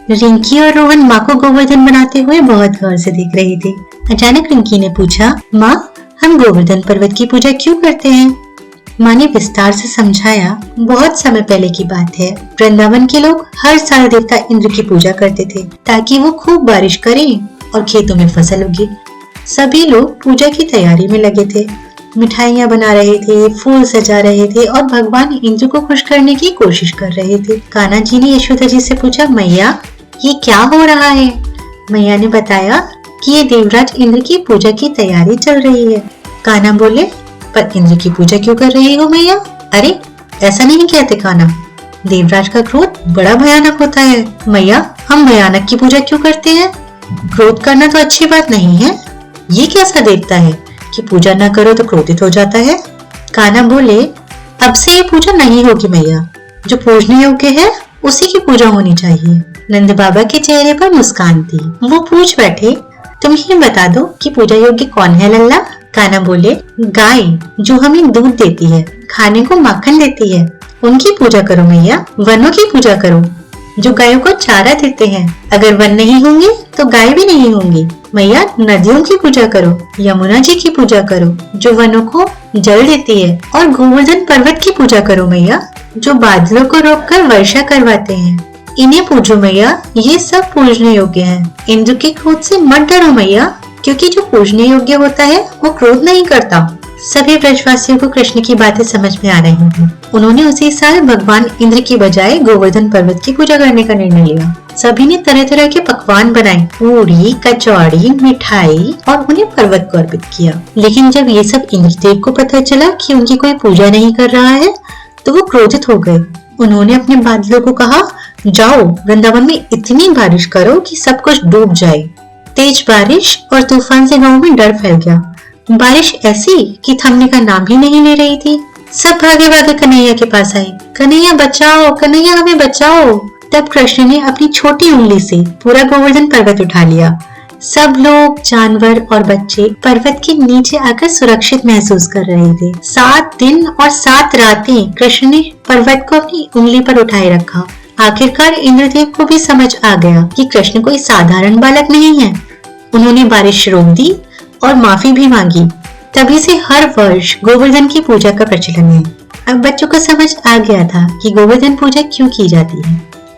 रिंकी और रोहन माँ को गोवर्धन बनाते हुए बहुत गौर से देख रहे थे। अचानक रिंकी ने पूछा, माँ, हम गोवर्धन पर्वत की पूजा क्यों करते हैं? माँ ने विस्तार से समझाया, बहुत समय पहले की बात है। वृंदावन के लोग हर साल देवता इंद्र की पूजा करते थे ताकि वो खूब बारिश करें और खेतों में फसल उगे। सभी लोग पूजा की तैयारी में लगे थे, मिठाइयाँ बना रहे थे, फूल सजा रहे थे और भगवान इंद्र को खुश करने की कोशिश कर रहे थे। कान्हा जी ने यशोदा जी से पूछा, मैया, ये क्या हो रहा है? मैया ने बताया कि ये देवराज इंद्र की पूजा की तैयारी चल रही है। कान्हा बोले, पर इंद्र की पूजा क्यों कर रही हो मैया? अरे ऐसा नहीं कहते कान्हा, देवराज का क्रोध बड़ा भयानक होता है। मैया, हम भयानक की पूजा क्यों करते हैं? क्रोध करना तो अच्छी बात नहीं है। ये कैसा देवता है कि पूजा न करो तो क्रोधित हो जाता है? कान्हा बोले, अब से ये पूजा नहीं होगी मैया, जो पूजने योग्य है उसी की पूजा होनी चाहिए। नंद बाबा के चेहरे पर मुस्कान थी। वो पूछ बैठे, तुम ही बता दो कि पूजा योग्य कौन है लल्ला? कान्हा बोले, गाय जो हमें दूध देती है, खाने को माखन देती है, उनकी पूजा करो मैया। वनों की पूजा करो जो गायों को चारा देते हैं। अगर वन नहीं होंगे तो गाय भी नहीं होंगी। मैया, नदियों की पूजा करो, यमुना जी की पूजा करो जो वनों को जल देती है, और गोवर्धन पर्वत की पूजा करो मैया, जो बादलों को रोककर वर्षा करवाते हैं। इन्हें पूजो मैया, ये सब पूजने योग्य हैं। इंद्र के क्रोध से मत डरो मैया, क्योंकि जो पूजने योग्य होता है वो क्रोध नहीं करता। सभी ब्रजवासियों को कृष्ण की बातें समझ में आ रही थी। उन्होंने उसी साल भगवान इंद्र की बजाय गोवर्धन पर्वत की पूजा करने का निर्णय लिया। सभी ने तरह तरह के पकवान बनाए, पूरी, कचौड़ी, मिठाई, और उन्हें पर्वत को अर्पित किया। लेकिन जब ये सब इंद्रदेव को पता चला कि उनकी कोई पूजा नहीं कर रहा है तो वो क्रोधित हो गए। उन्होंने अपने बादलों को कहा, जाओ वृंदावन में इतनी बारिश करो कि सब कुछ डूब जाए। तेज बारिश और तूफान से गांव में डर फैल गया। बारिश ऐसी कि थमने का नाम ही नहीं ले रही थी। सब भागे भागे कन्हैया के पास आए। कन्हैया बचाओ, कन्हैया हमें बचाओ। तब कृष्ण ने अपनी छोटी उंगली से पूरा गोवर्धन पर्वत उठा लिया। सब लोग, जानवर और बच्चे पर्वत के नीचे आकर सुरक्षित महसूस कर रहे थे। 7 दिन और 7 रातें कृष्ण ने पर्वत को अपनी उंगली पर उठाए रखा। आखिरकार इंद्रदेव को भी समझ आ गया कि कृष्ण कोई साधारण बालक नहीं है। उन्होंने बारिश रोक दी और माफी भी मांगी। तभी से हर वर्ष गोवर्धन की पूजा का प्रचलन है। अब बच्चों को समझ आ गया था कि गोवर्धन पूजा क्यों की जाती है।